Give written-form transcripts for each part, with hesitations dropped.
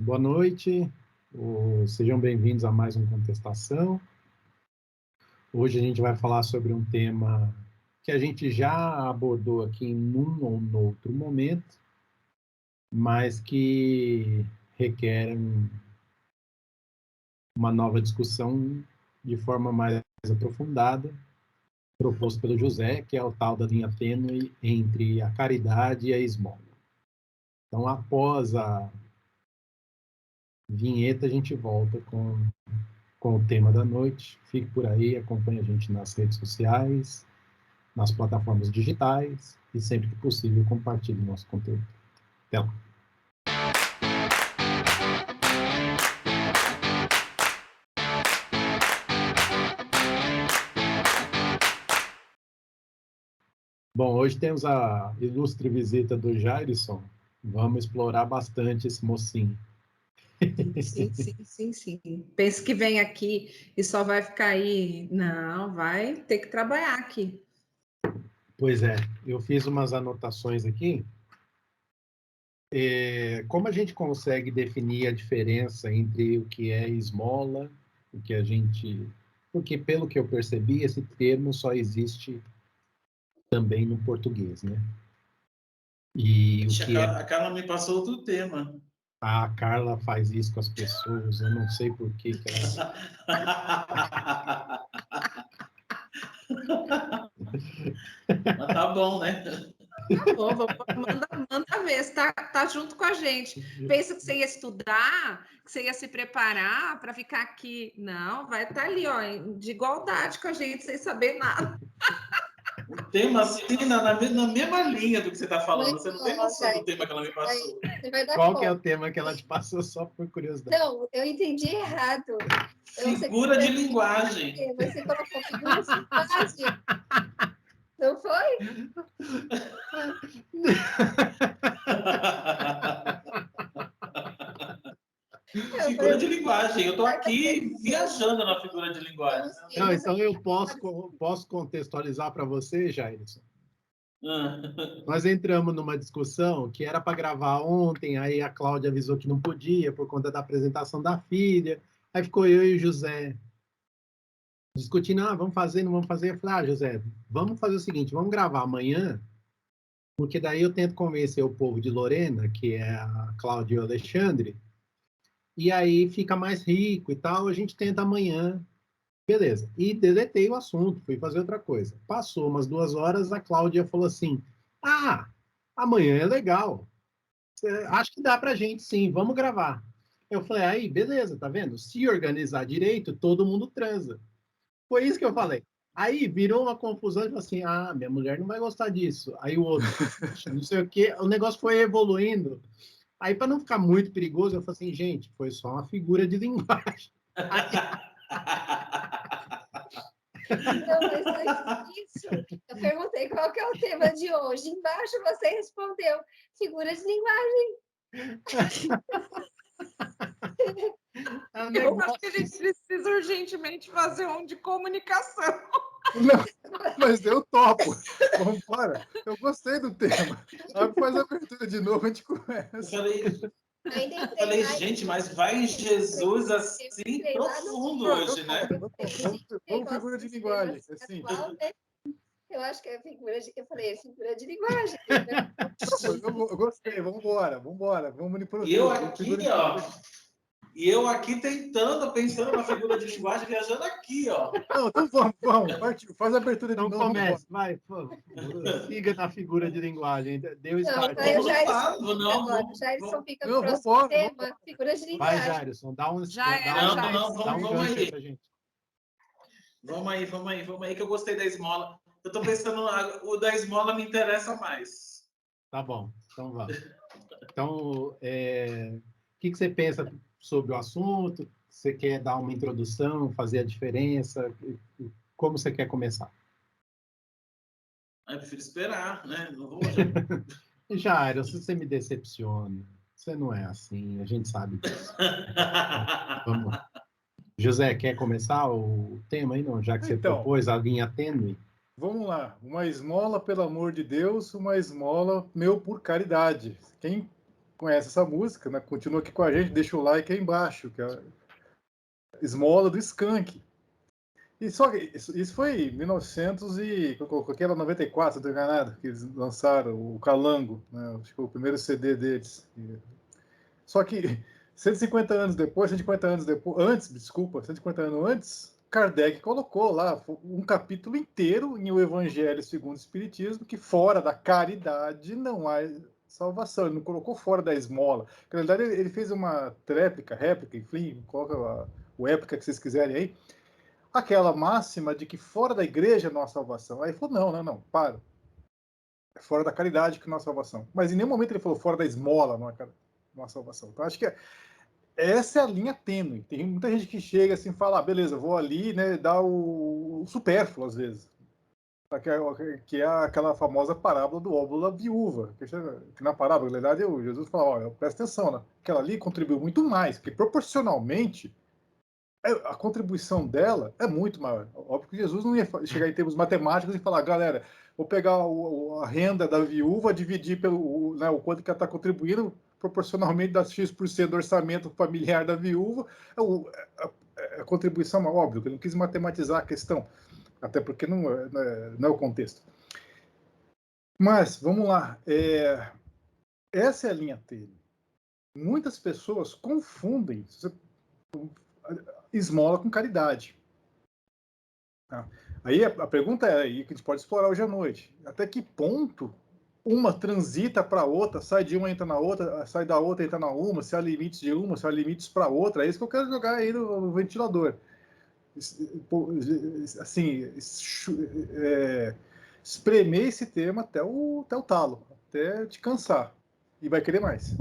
Boa noite, sejam bem-vindos a mais um Contestação. Hoje a gente vai falar sobre um tema que a gente já abordou aqui em um ou no outro momento, mas que requer uma nova discussão de forma mais aprofundada, proposto pelo José, que é o tal da linha tênue entre a caridade e a esmola. Então, após a vinheta, a gente volta com o tema da noite. Fique por aí, acompanhe a gente nas redes sociais, nas plataformas digitais e sempre que possível compartilhe o nosso conteúdo. Até lá. Bom, hoje temos a ilustre visita do Jairson. Vamos explorar bastante esse mocinho. Sim. Pensa que vem aqui e só vai ficar aí. Não, vai ter que trabalhar aqui. Pois é, eu fiz umas anotações aqui. Como a gente consegue definir a diferença entre o que é esmola, o que a gente... Porque, pelo que eu percebi, esse termo só existe também no português, né? E o que a Carla me passou outro tema. A Carla faz isso com as pessoas, eu não sei por que ela... Mas tá bom, né? Tá bom, manda ver, se tá junto com a gente. Pensa que você ia estudar, que você ia se preparar para ficar aqui. Não, vai estar ali, ó, de igualdade com a gente, sem saber nada. O tema, assim, na mesma linha do que você está falando. Você não tem noção do tema que ela me passou. Qual que é o tema que ela te passou, só por curiosidade? Não, eu entendi errado. Figura de linguagem. Você colocou figura de linguagem. Não foi? Figura de linguagem. Eu estou aqui viajando na figura de linguagem. Não, então eu posso contextualizar para você, Jairson. Nós entramos numa discussão que era para gravar ontem, aí a Cláudia avisou que não podia por conta da apresentação da filha, aí ficou eu e o José discutindo, vamos fazer, não vamos fazer. Eu falei, José, vamos fazer o seguinte, vamos gravar amanhã, porque daí eu tento convencer o povo de Lorena, que é a Cláudia e o Alexandre, e aí fica mais rico e tal, a gente tenta amanhã. Beleza. E deletei o assunto, fui fazer outra coisa. Passou umas 2 horas, a Cláudia falou assim, amanhã é legal. Acho que dá pra gente sim, vamos gravar. Eu falei, aí, beleza, tá vendo? Se organizar direito, todo mundo transa. Foi isso que eu falei. Aí virou uma confusão, tipo assim, minha mulher não vai gostar disso. Aí o outro, não sei o quê, o negócio foi evoluindo. Aí, para não ficar muito perigoso, eu falei assim, gente, foi só uma figura de linguagem. Não, mas isso. Eu perguntei qual que é o tema de hoje. Embaixo você respondeu figura de linguagem. Eu acho que a gente precisa urgentemente fazer um de comunicação. Não, mas eu topo. Vamos embora. Eu gostei do tema. Faz a abertura de novo, a gente começa. Eu falei, gente, mas vai Jesus assim profundo hoje, né? Vamos figura de linguagem, assim. Eu acho que é figura de... Eu falei, figura de linguagem. Eu gostei, vamos embora. Vamos manipular. E eu aqui, ó. E eu aqui pensando na figura de linguagem, viajando aqui, ó. Não, então vamos. Faz a abertura de novo. Então comece, vai. Siga na figura de linguagem. Deu start. Não, Jairson fica no próximo tema, figura de linguagem. Vai, Jairson, dá um vamos aí pra gente. Vamos aí, que eu gostei da esmola. Eu tô pensando, o da esmola me interessa mais. Tá bom, então vamos. Então, o que você pensa sobre o assunto? Você quer dar uma introdução, fazer a diferença? Como você quer começar? Eu prefiro esperar, né? Não vou Jairo, você me decepciona. Você não é assim, a gente sabe disso. Vamos lá. José, quer começar o tema aí, não? Já que você propôs a linha tênue. Vamos lá. Uma esmola, pelo amor de Deus, uma esmola meu por caridade. Quem conhece essa música, né? Continua aqui com a gente, deixa o like aí embaixo, que é a Esmola do Skank. E só que isso foi em 1900 e... Eu coloquei ela 94, se não estou enganado, que eles lançaram o Calango, né? Acho que foi o primeiro CD deles. Só que 150 anos depois, 150 anos antes, Kardec colocou lá um capítulo inteiro em O Evangelho segundo o Espiritismo, que fora da caridade não há salvação. Ele não colocou fora da esmola. Na verdade, ele fez uma réplica, enfim, coloca o época que vocês quiserem aí, aquela máxima de que fora da igreja não há salvação. Aí ele falou, não, para. É fora da caridade que não há salvação. Mas em nenhum momento ele falou fora da esmola não há salvação. Então acho que essa é a linha tênue. Tem muita gente que chega assim e fala, beleza, vou ali, né, dar o supérfluo às vezes. Que é aquela famosa parábola do óvulo da viúva. Que na parábola, na verdade, Jesus fala, olha, presta atenção, né? Aquela ali contribuiu muito mais, porque proporcionalmente a contribuição dela é muito maior. Óbvio que Jesus não ia chegar em termos matemáticos e falar, galera, vou pegar a renda da viúva, dividir pelo o quanto que ela está contribuindo, proporcionalmente dá X% do orçamento familiar da viúva. A contribuição é óbvio, ele não quis matematizar a questão, até porque não é o contexto. Mas, vamos lá. Essa é a linha tênue. Muitas pessoas confundem esmola com caridade. Aí a pergunta é aí que a gente pode explorar hoje à noite. Até que ponto uma transita para a outra, sai de uma, entra na outra, sai da outra, entra na uma, se há limites de uma, se há limites para outra. É isso que eu quero jogar aí no ventilador. Assim, espremer esse tema até o talo, até te cansar. E vai querer mais.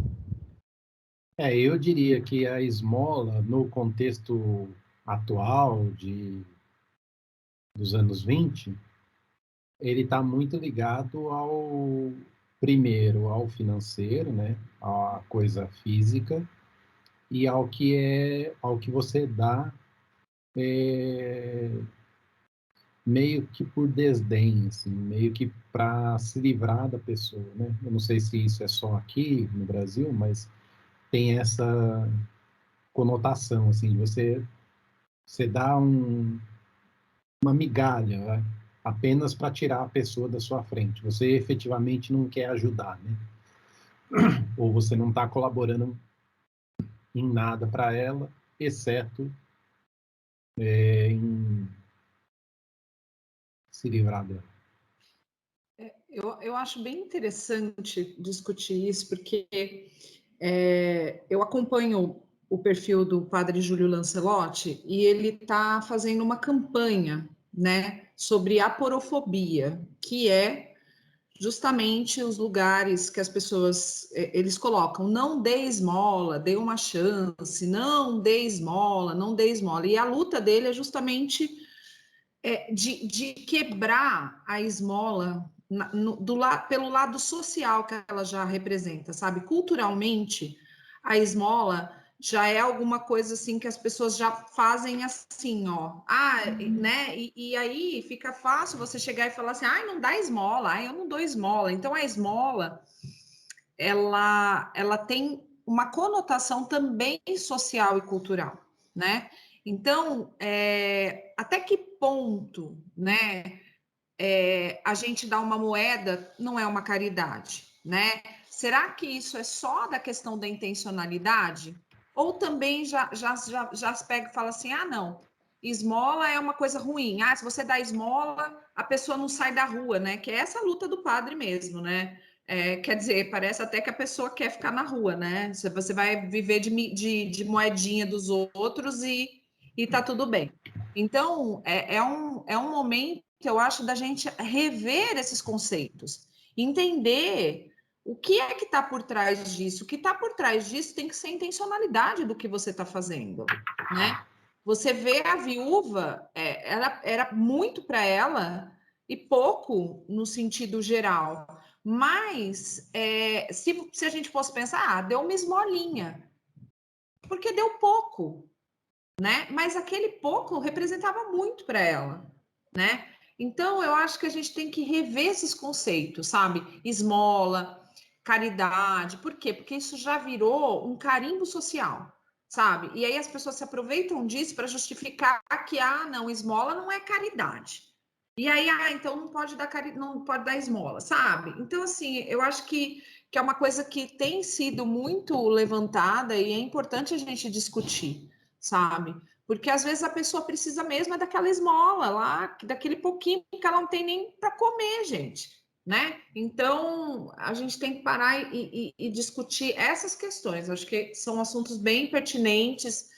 Eu diria que a esmola, no contexto atual dos anos 20, ele está muito ligado primeiro, ao financeiro, né? A coisa física, e ao que você dá meio que por desdém, assim, meio que para se livrar da pessoa, né? Eu não sei se isso é só aqui no Brasil, mas tem essa conotação, assim, você dá uma migalha, né? Apenas para tirar a pessoa da sua frente. Você efetivamente não quer ajudar, né? Ou você não está colaborando em nada para ela, exceto em se livrar dela. Eu acho bem interessante discutir isso, porque eu acompanho o perfil do padre Júlio Lancelotti e ele está fazendo uma campanha, né, sobre aporofobia, que é justamente os lugares que as pessoas, eles colocam, não dê esmola, dê uma chance, não dê esmola, não dê esmola. E a luta dele é justamente de quebrar a esmola pelo lado social que ela já representa, sabe? Culturalmente, a esmola já é alguma coisa assim que as pessoas já fazem assim, ó. Né? E aí fica fácil você chegar e falar assim, não dá esmola, eu não dou esmola. Então a esmola, ela tem uma conotação também social e cultural, né? Então, até que ponto, né, a gente dá uma moeda não é uma caridade, né? Será que isso é só da questão da intencionalidade? Ou também já se pega e fala assim, não, esmola é uma coisa ruim. Se você dá esmola, a pessoa não sai da rua, né? Que é essa luta do padre mesmo, né? Quer dizer, parece até que a pessoa quer ficar na rua, né? Você vai viver de moedinha dos outros e tá tudo bem. Então, é um momento que eu acho da gente rever esses conceitos, entender o que é que está por trás disso. O que está por trás disso tem que ser a intencionalidade do que você está fazendo, né? Você vê a viúva, ela era muito para ela e pouco no sentido geral. Mas se a gente fosse pensar, deu uma esmolinha, porque deu pouco, né? Mas aquele pouco representava muito para ela, né? Então eu acho que a gente tem que rever esses conceitos, sabe? Esmola, caridade. Por quê? Porque isso já virou um carimbo social, sabe? E aí as pessoas se aproveitam disso para justificar que, não, esmola não é caridade. E aí, então não pode dar esmola, sabe? Então, assim, eu acho que é uma coisa que tem sido muito levantada e é importante a gente discutir, sabe? Porque às vezes a pessoa precisa mesmo daquela esmola lá, daquele pouquinho que ela não tem nem para comer, gente, né? Então, a gente tem que parar e discutir essas questões. Acho que são assuntos bem pertinentes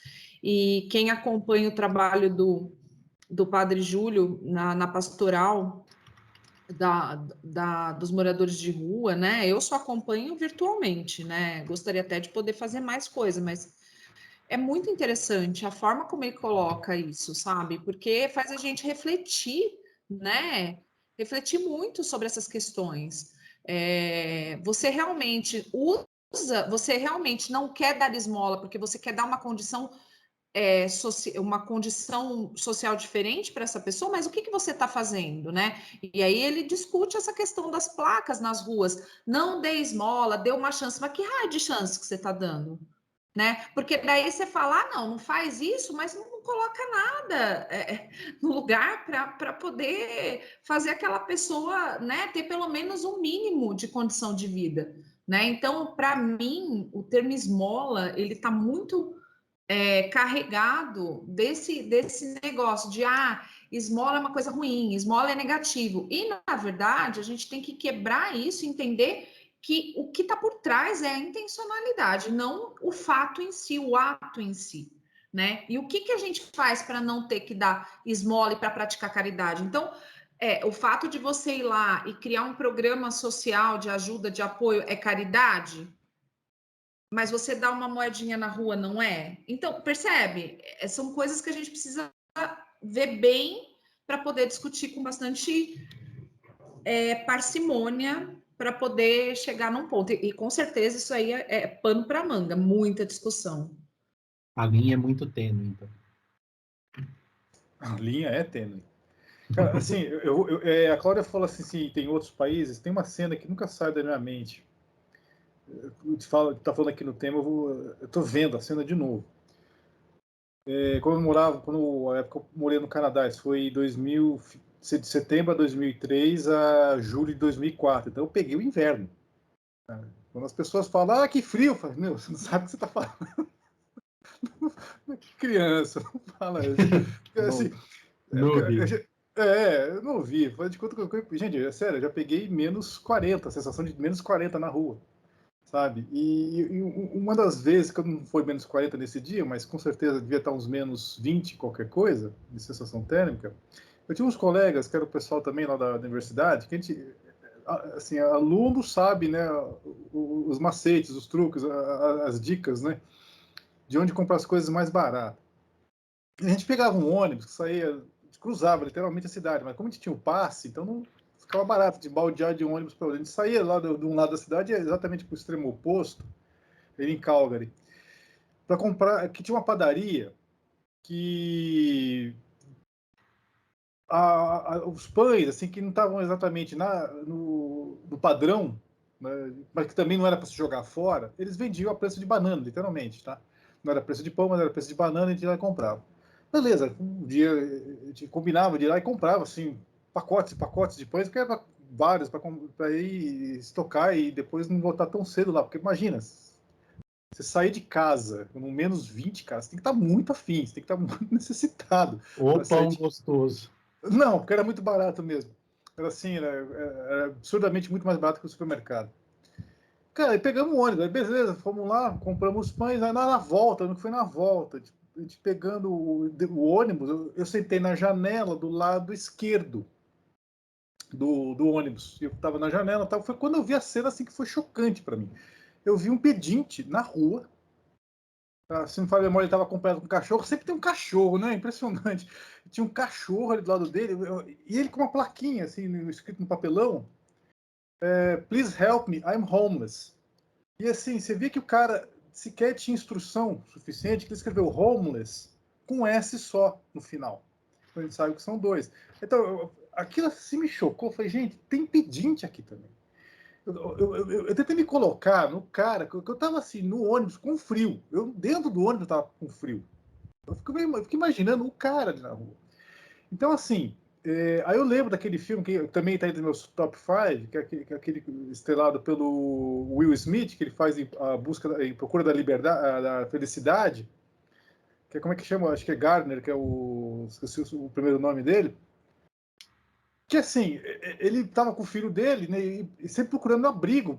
e quem acompanha o trabalho do Padre Júlio na pastoral dos moradores de rua, né? Eu só acompanho virtualmente, né? Gostaria até de poder fazer mais coisa, mas é muito interessante a forma como ele coloca isso, sabe? Porque faz a gente refletir, né? Refletir muito sobre essas questões. Você realmente você realmente não quer dar esmola porque você quer dar uma condição social diferente para essa pessoa, mas o que você está fazendo, né? E aí ele discute essa questão das placas nas ruas. Não dê esmola, dê uma chance. Mas que raio de chance que você está dando? Né? Porque daí você fala, não faz isso, mas não coloca nada no lugar para poder fazer aquela pessoa, né, ter pelo menos um mínimo de condição de vida, né? Então, para mim, o termo esmola, ele está muito carregado desse negócio de esmola é uma coisa ruim, esmola é negativo. E, na verdade, a gente tem que quebrar isso e entender que o que está por trás é a intencionalidade, não o fato em si, o ato em si, né? E o que a gente faz para não ter que dar esmola e para praticar caridade? Então, o fato de você ir lá e criar um programa social de ajuda, de apoio, é caridade? Mas você dá uma moedinha na rua, não é? Então, percebe? São coisas que a gente precisa ver bem para poder discutir com bastante parcimônia para poder chegar num ponto. E com certeza isso aí é pano para manga, muita discussão. A linha é muito tênue, então. A linha é tênue. Cara, assim, a Cláudia falou assim, sim, tem outros países, tem uma cena que nunca sai da minha mente. Tá falando aqui no tema, eu tô vendo a cena de novo. Quando a época eu morei no Canadá, isso foi de setembro de 2003 a julho de 2004, então eu peguei o inverno. Quando as pessoas falam, que frio, eu falo, meu, você não sabe o que você tá falando. Que criança, não fala isso. Assim, não ouvi. Eu não ouvi. De conta que gente, é sério, eu já peguei menos 40, a sensação de menos 40 na rua, sabe? E uma das vezes, que eu não foi menos 40 nesse dia, mas com certeza devia estar uns menos 20, qualquer coisa, de sensação térmica, eu tinha uns colegas, que era o pessoal também lá da universidade, que a gente, assim, aluno sabe, né, os macetes, os truques, as dicas, né, de onde comprar as coisas mais baratas. A gente pegava um ônibus que saía, cruzava literalmente a cidade, mas como a gente tinha o passe, então não ficava barato de baldear de um ônibus para outro. A gente saía lá de um lado da cidade, exatamente para o extremo oposto, em Calgary, para comprar, que tinha uma padaria que os pães, assim, que não estavam exatamente no padrão, né, mas que também não era para se jogar fora, eles vendiam a preço de banana, literalmente, tá? Não era preço de pão, mas era preço de banana, e a gente ia lá e comprava. Beleza, um dia a gente combinava de ir lá e comprava, assim, pacotes e pacotes de pães, porque era vários para ir estocar e depois não voltar tão cedo lá, porque imagina, você sair de casa com menos 20, cara, você tem que estar muito afim, você tem que estar muito necessitado. Ou pão gostoso. Não, porque era muito barato mesmo. Era assim, era absurdamente muito mais barato que o supermercado. Cara, aí pegamos um ônibus, aí beleza, fomos lá, compramos os pães, aí na volta, não foi na volta, a gente pegando o ônibus, eu sentei na janela do lado esquerdo do ônibus. Eu estava na janela, foi quando eu vi a cena assim que foi chocante para mim. Eu vi um pedinte na rua, se não falha memória, ele estava acompanhado com um cachorro. Sempre tem um cachorro, né? Impressionante. Tinha um cachorro ali do lado dele, e ele com uma plaquinha, assim, escrito no papelão: Please help me, I'm homeless. E assim, você vê que o cara sequer tinha instrução suficiente, que ele escreveu homeless com S só no final. Então a gente sabe que são dois. Então, aquilo assim me chocou. Eu falei, gente, tem pedinte aqui também. Eu tentei me colocar no cara, que eu tava assim, no ônibus, com frio. Eu, dentro do ônibus, eu tava com frio. Eu fico imaginando o cara ali na rua. Então, assim, aí eu lembro daquele filme que também está entre meus top 5, que é aquele estrelado pelo Will Smith, que ele faz em procura da liberdade, da felicidade, que é, como é que chama? Acho que é Gardner, que é esqueci o primeiro nome dele. Que assim, ele estava com o filho dele, né, e sempre procurando abrigo.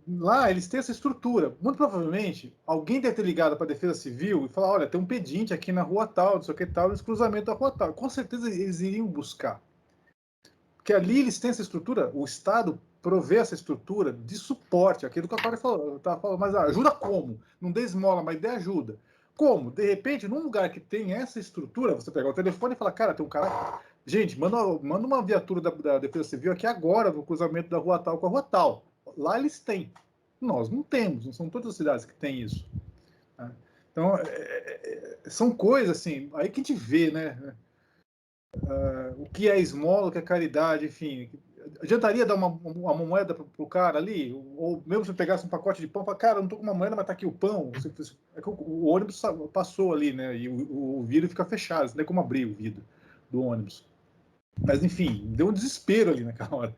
Lá eles têm essa estrutura. Muito provavelmente, alguém deve ter ligado para a Defesa Civil e falar: olha, tem um pedinte aqui na rua tal, não sei o que tal, nesse cruzamento da rua tal. Com certeza eles iriam buscar. Porque ali eles têm essa estrutura, o Estado provê essa estrutura de suporte, aquilo que a Cláudia falou, estava falando, mas ajuda como? Não dê esmola, mas dê ajuda. Como? De repente, num lugar que tem essa estrutura, você pegar o telefone e falar: cara, tem um cara. Gente, manda uma viatura da Defesa Civil aqui agora, no cruzamento da rua tal com a rua tal. Lá eles têm. Nós não temos, não são todas as cidades que têm isso. Né? Então, são coisas assim, aí que a gente vê, né? O que é esmola, o que é caridade, enfim. Adiantaria dar uma moeda para o cara ali? Ou mesmo se pegasse um pacote de pão, falar: cara, eu não estou com uma moeda, mas está aqui o pão. É que o ônibus passou ali, né? E o vidro fica fechado, você não tem como abrir o vidro do ônibus. Mas, enfim, deu um desespero ali naquela hora.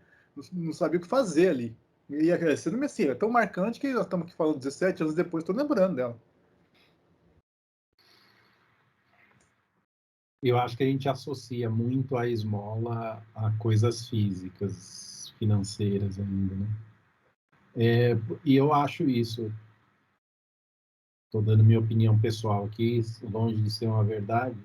Não sabia o que fazer ali. E a cena assim, é tão marcante que nós estamos aqui falando 17 anos depois, estou lembrando dela. Eu acho que a gente associa muito a esmola a coisas físicas, financeiras ainda, né? E eu acho isso, estou dando minha opinião pessoal aqui, longe de ser uma verdade.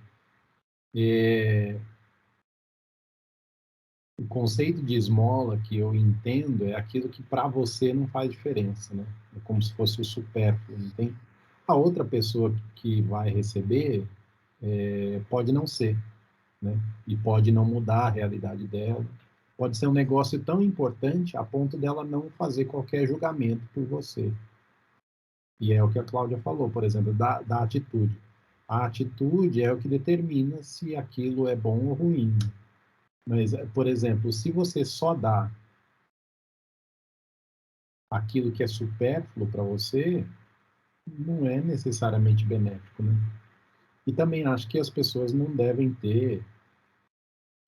O conceito de esmola que eu entendo é aquilo que para você não faz diferença, né? É como se fosse o supérfluo, não tem? A outra pessoa que vai receber pode não ser, né? E pode não mudar a realidade dela. Pode ser um negócio tão importante a ponto dela não fazer qualquer julgamento por você. E é o que a Cláudia falou, por exemplo, da atitude. A atitude é o que determina se aquilo é bom ou ruim. Mas, por exemplo, se você só dá aquilo que é supérfluo para você, não é necessariamente benéfico, né? E também acho que as pessoas não devem ter,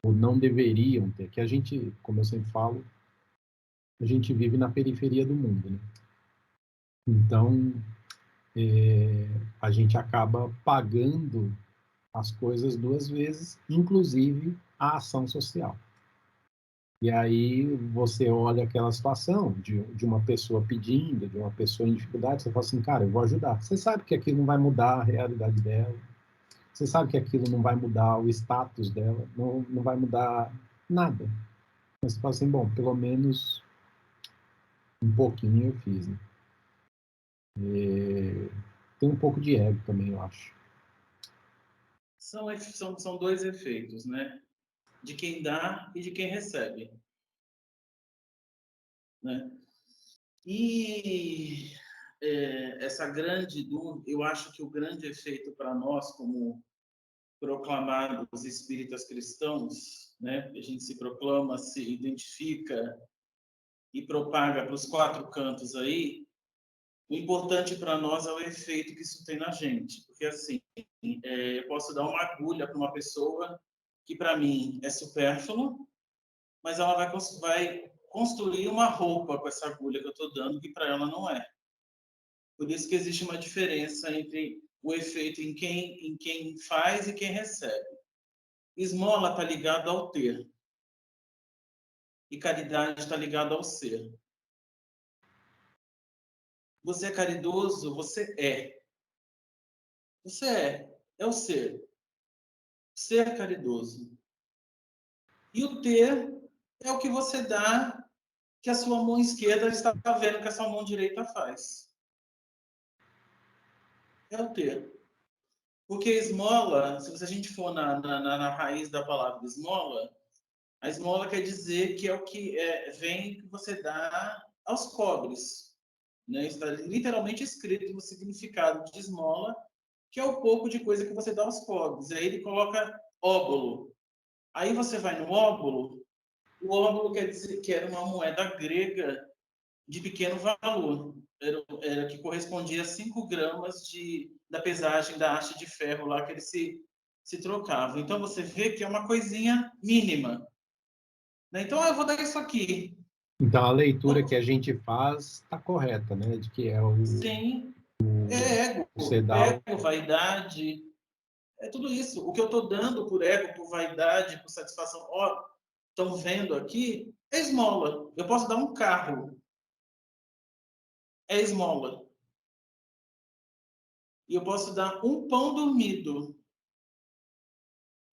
ou não deveriam ter, que a gente, como eu sempre falo, a gente vive na periferia do mundo, né? Então, a gente acaba pagando as coisas duas vezes, inclusive a ação social. E aí você olha aquela situação de uma pessoa pedindo, de uma pessoa em dificuldade, você fala assim: cara, eu vou ajudar. Você sabe que aquilo não vai mudar a realidade dela, você sabe que aquilo não vai mudar o status dela, não vai mudar nada. Mas você fala assim: bom, pelo menos um pouquinho eu fiz, né? Tem um pouco de ego também, eu acho. São dois efeitos, né? De quem dá e de quem recebe. Né? E essa grande dúvida, eu acho que o grande efeito para nós, como proclamados espíritas cristãos, né? A gente se proclama, se identifica e propaga para os quatro cantos aí. O importante para nós é o efeito que isso tem na gente, porque assim, eu posso dar uma agulha para uma pessoa que para mim é supérflua, mas ela vai construir uma roupa com essa agulha que eu estou dando, que para ela não é. Por isso que existe uma diferença entre o efeito em quem faz e quem recebe. Esmola está ligado ao ter. E caridade está ligado ao ser. Você é caridoso, você é. Você é o ser. Ser caridoso. E o ter é o que você dá, que a sua mão esquerda está vendo que a sua mão direita faz. É o ter. Porque esmola, se a gente for na raiz da palavra esmola, a esmola quer dizer que é o que vem que você dá aos pobres. Né? Está literalmente escrito no significado de esmola, que é o pouco de coisa que você dá aos pobres. Aí ele coloca óbolo. Aí você vai no óbolo, O óbulo quer dizer que era uma moeda grega de pequeno valor, era que correspondia a 5 gramas da pesagem da haste de ferro lá que eles se trocavam. Então, você vê que é uma coisinha mínima. Né? Então, eu vou dar isso aqui. Então, a leitura que a gente faz está correta, né? De que é o... Sim, é ego, vaidade, é tudo isso. O que eu estou dando por ego, por vaidade, por satisfação, ó, estão vendo aqui, é esmola. Eu posso dar um carro, é esmola. E eu posso dar um pão dormido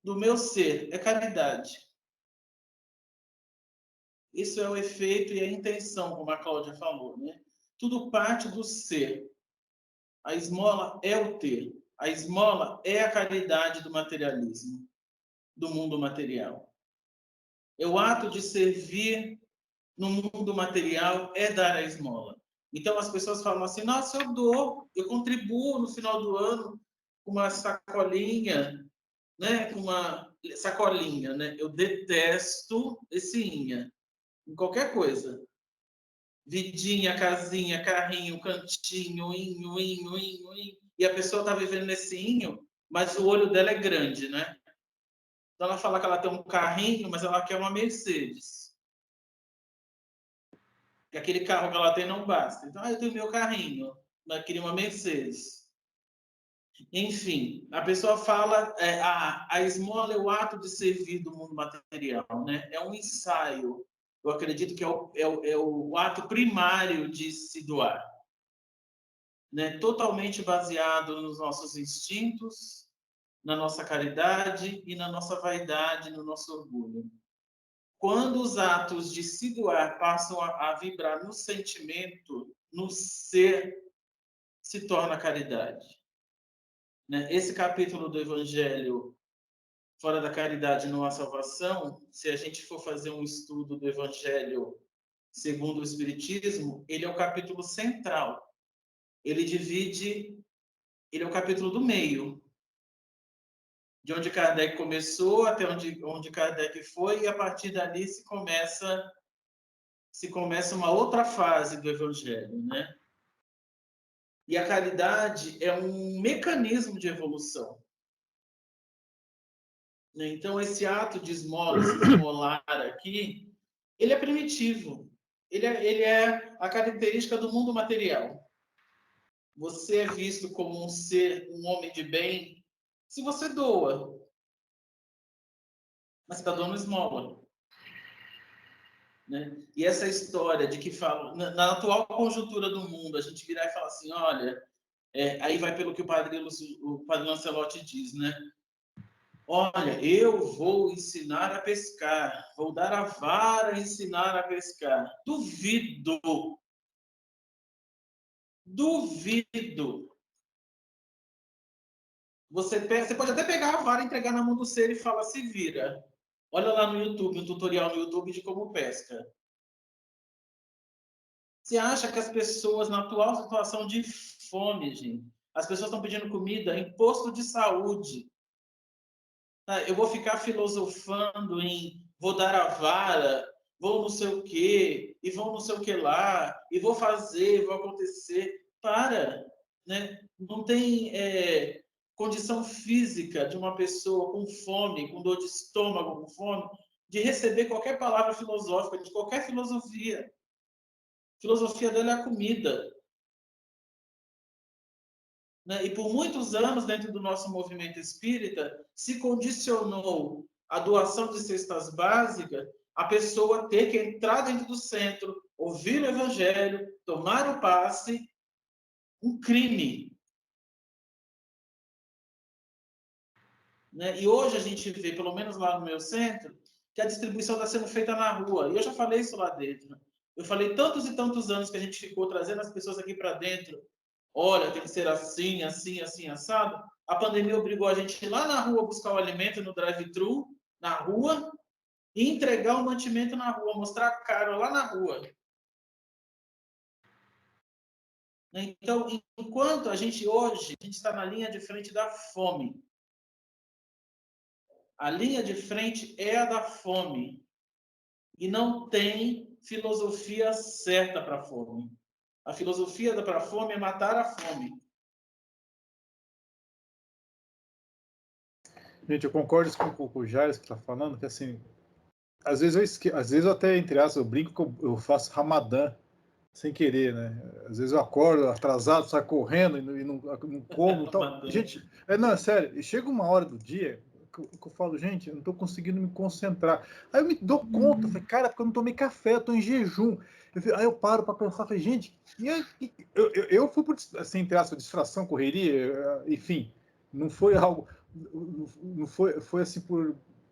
do meu ser, é caridade. Isso é o efeito e a intenção, como a Cláudia falou, né? Tudo parte do ser. A esmola é o ter. A esmola é a caridade do materialismo, do mundo material. É o ato de servir no mundo material é dar a esmola. Então as pessoas falam assim: nossa, eu dou, eu contribuo no final do ano com uma sacolinha, né? Com uma sacolinha, né? Eu detesto esse inha, em qualquer coisa. Vidinha, casinha, carrinho, cantinho, inho. E a pessoa está vivendo nesse inho, mas o olho dela é grande, né? Então ela fala que ela tem um carrinho, mas ela quer uma Mercedes. Que aquele carro que ela tem não basta. Então, eu tenho meu carrinho, mas queria uma Mercedes. Enfim, a pessoa fala, a esmola é o ato de servir do mundo material, né? É um ensaio. Eu acredito que é o ato primário de se doar. Né? Totalmente baseado nos nossos instintos, na nossa caridade e na nossa vaidade, no nosso orgulho. Quando os atos de se doar passam a vibrar no sentimento, no ser, se torna caridade. Né? Esse capítulo do Evangelho, Fora da Caridade não há salvação, se a gente for fazer um estudo do Evangelho segundo o Espiritismo, ele é o capítulo central. Ele é o capítulo do meio. De onde Kardec começou até onde Kardec foi, e a partir dali se começa uma outra fase do Evangelho, né? E a caridade é um mecanismo de evolução. Então, esse ato de esmola, esse esmolar aqui, ele é primitivo. Ele é a característica do mundo material. Você é visto como um ser, um homem de bem, se você doa. Mas você está doando esmola. Né? E essa história de que fala, na atual conjuntura do mundo, a gente virar e falar assim, olha, aí vai pelo que o padre Lancelotti diz, né? Olha, eu vou ensinar a pescar, vou dar a vara e ensinar a pescar. Duvido. Duvido. Você pode até pegar a vara, entregar na mão do ser e falar, se vira. Olha lá no YouTube, um tutorial no YouTube de como pesca. Você acha que as pessoas, na atual situação de fome, gente, as pessoas estão pedindo comida em posto de saúde. Eu vou ficar filosofando em vou dar a vara, vou não sei o quê, e vou não sei o que lá, e vou fazer, vou acontecer. Para! Né? Não tem condição física de uma pessoa com fome, com dor de estômago, com fome, de receber qualquer palavra filosófica, de qualquer filosofia. A filosofia dela é a comida. Né? E por muitos anos, dentro do nosso movimento espírita, se condicionou a doação de cestas básicas a pessoa ter que entrar dentro do centro, ouvir o evangelho, tomar o passe, um crime. Né? E hoje a gente vê, pelo menos lá no meu centro, que a distribuição está sendo feita na rua. E eu já falei isso lá dentro. Eu falei tantos e tantos anos que a gente ficou trazendo as pessoas aqui para dentro. Olha, tem que ser assim, assim, assim, assado. A pandemia obrigou a gente ir lá na rua buscar o alimento no drive-thru, na rua, e entregar o mantimento na rua, mostrar a cara lá na rua. Então, enquanto a gente está na linha de frente da fome. A linha de frente é a da fome. E não tem filosofia certa para a fome. A filosofia para a fome é matar a fome. Gente, eu concordo com o Jair que está falando, que assim, às vezes eu até, entre aspas, eu brinco que eu faço Ramadã sem querer, né? Às vezes eu acordo atrasado, saio correndo e não como. Tal. Gente, não, é sério, chega uma hora do dia que eu falo, gente, eu não estou conseguindo me concentrar. Aí eu me dou conta, falei, cara, porque eu não tomei café, eu estou em jejum. Aí eu paro para pensar, falei, gente, eu fui por, assim, entre aspas, distração, correria, enfim, não foi algo, não foi assim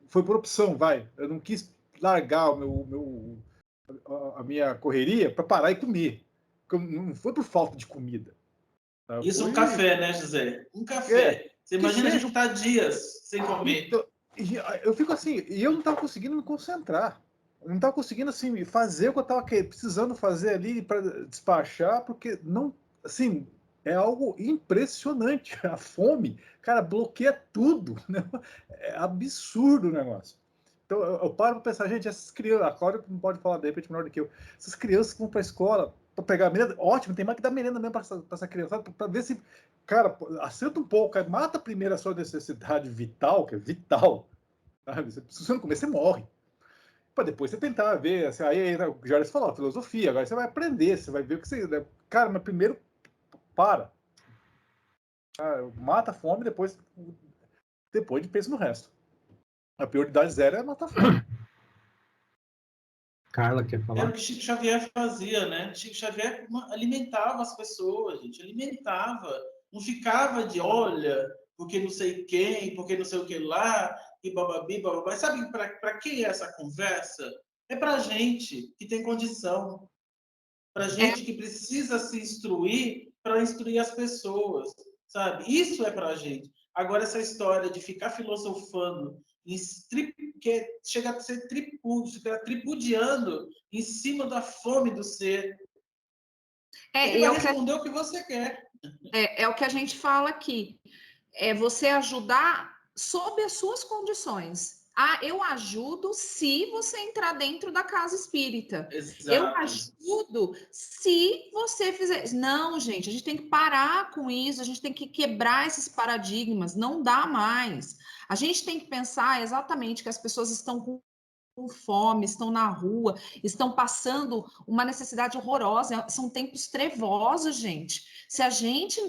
foi por opção, vai. Eu não quis largar a minha correria para parar e comer. Não foi por falta de comida. Tá? Isso, um café, né, José? Um café. Você imagina a gente estar dias sem comer. Então, eu fico assim, e eu não estava conseguindo me concentrar. Eu não estava conseguindo assim, fazer o que eu estava precisando fazer ali para despachar, porque não, assim, é algo impressionante. A fome, cara, bloqueia tudo. Né? É absurdo o negócio. Então, eu paro para pensar, gente, essas crianças, a Cláudia não pode falar de repente melhor do que eu, essas crianças que vão para a escola para pegar a merenda, ótimo, tem mais que dar merenda mesmo para essa criança, para ver se, cara, acerta um pouco, mata primeiro a sua necessidade vital, que é vital, sabe? Se você não comer, você morre. Para depois você tentar ver, assim, aí o Jair falou, filosofia, agora você vai aprender, você vai ver o que você... Né? Cara, mas primeiro, para. Mata a fome, depois pensa no resto. A prioridade zero é matar a fome. Carla, quer falar? Era o que Chico Xavier fazia, né? Chico Xavier alimentava as pessoas, gente, alimentava. Não ficava de, olha, porque não sei quem, porque não sei o que lá, e bababi, bababá. Sabe para que é essa conversa? É para gente que tem condição, para gente que precisa se instruir para instruir as pessoas, sabe? Isso é para gente. Agora, essa história de ficar filosofando, que chega a ser tripudiando em cima da fome do ser. Ele vai responder o que você quer. É o que a gente fala aqui. É você ajudar sob as suas condições. Eu ajudo se você entrar dentro da casa espírita. Exato. Eu ajudo se você fizer... Não, gente, a gente tem que parar com isso, a gente tem que quebrar esses paradigmas, não dá mais. A gente tem que pensar exatamente que as pessoas estão com fome, estão na rua, estão passando uma necessidade horrorosa, são tempos trevosos, gente. Se a gente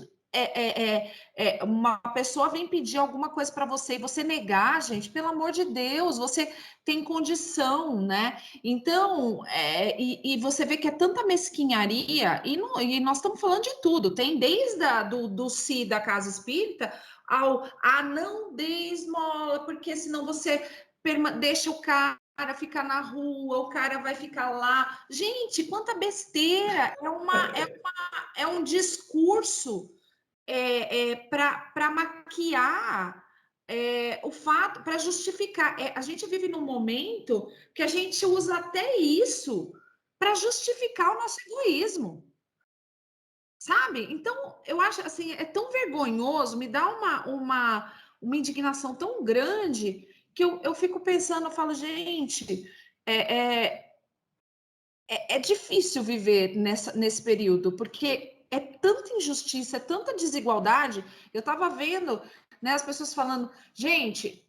uma pessoa vem pedir alguma coisa para você e você negar, gente, pelo amor de Deus, você tem condição, né? Então, e você vê que é tanta mesquinharia, e nós estamos falando de tudo, tem desde do si da casa espírita ao não dê esmola, porque senão você deixa o cara ficar na rua, o cara vai ficar lá. Gente, quanta besteira! É um discurso para maquiar o fato, para justificar. A gente vive num momento que a gente usa até isso para justificar o nosso egoísmo. Sabe? Então, eu acho assim, é tão vergonhoso, me dá uma indignação tão grande que eu fico pensando, eu falo, gente, é difícil viver nesse período, porque é tanta injustiça, é tanta desigualdade. Eu estava vendo, né, as pessoas falando, gente,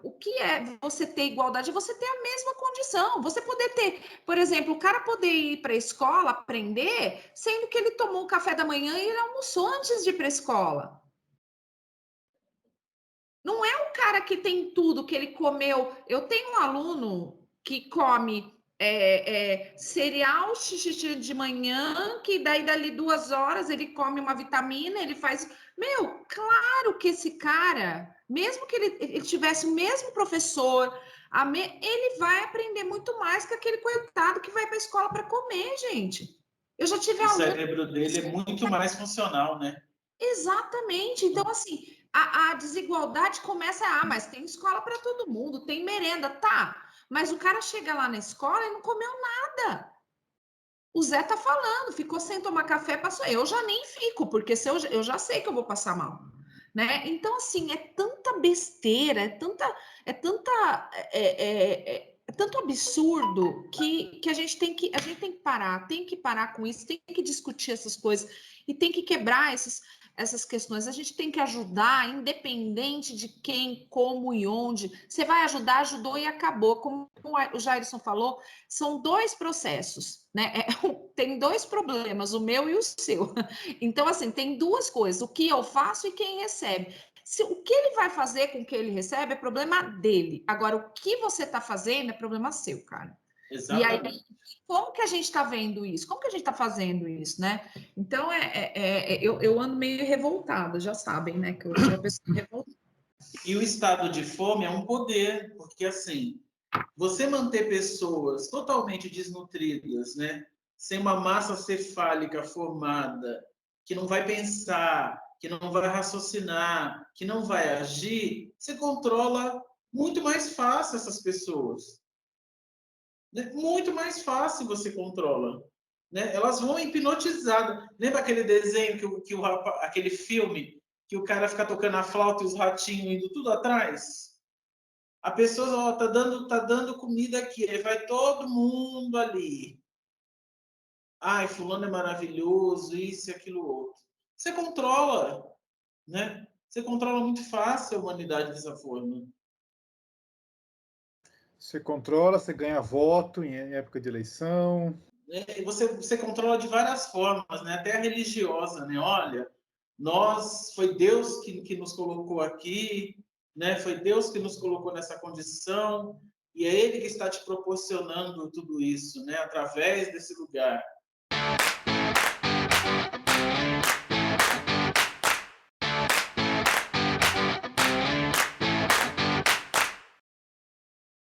o que é você ter igualdade? É você ter a mesma condição. Você poder ter, por exemplo, o cara poder ir para a escola, aprender, sendo que ele tomou um café da manhã e ele almoçou antes de ir para a escola. Não é o cara que tem tudo, que ele comeu. Eu tenho um aluno que come cereal de manhã, que daí dali 2 horas ele come uma vitamina, ele faz... Meu, claro que esse cara, mesmo que ele tivesse o mesmo professor, ele vai aprender muito mais que aquele coitado que vai para a escola para comer, gente. Eu já tive aluno... O cérebro dele é muito mais funcional, né? Exatamente. Então, assim, a desigualdade começa mas tem escola para todo mundo, tem merenda, tá. Mas o cara chega lá na escola e não comeu nada. O Zé tá falando, ficou sem tomar café, passou. Eu já nem fico, porque se eu já sei que eu vou passar mal, né? Então, assim, é tanta besteira, tanto absurdo que a gente tem que parar com isso, tem que discutir essas coisas e tem que quebrar essas questões. A gente tem que ajudar, independente de quem, como e onde. Você vai ajudar, ajudou e acabou. Como o Jairson falou, são 2 processos, né? Tem 2 problemas, o meu e o seu. Então, assim, tem 2 coisas, o que eu faço e quem recebe. O que ele vai fazer com o que ele recebe é problema dele. Agora, o que você está fazendo é problema seu, cara. Exatamente. E aí, como que a gente está vendo isso? Como que a gente está fazendo isso, né? Então, eu ando meio revoltada, já sabem, né? Que eu sou uma pessoa revoltada. E o estado de fome é um poder, porque, assim, você manter pessoas totalmente desnutridas, né? Sem uma massa cefálica formada, que não vai pensar, que não vai raciocinar, que não vai agir, você controla muito mais fácil essas pessoas. Muito mais fácil você controla. Né? Elas vão hipnotizadas. Lembra aquele desenho, aquele filme, que o cara fica tocando a flauta e os ratinhos indo tudo atrás? A pessoa tá dando comida aqui, aí vai todo mundo ali. Ai, fulano é maravilhoso, isso e aquilo outro. Você controla, né? Você controla muito fácil a humanidade dessa forma. Você controla, você ganha voto em época de eleição. Você controla de várias formas, né? Até a religiosa, né? Olha, foi Deus que nos colocou aqui, né? Foi Deus que nos colocou nessa condição e é Ele que está te proporcionando tudo isso, né? Através desse lugar.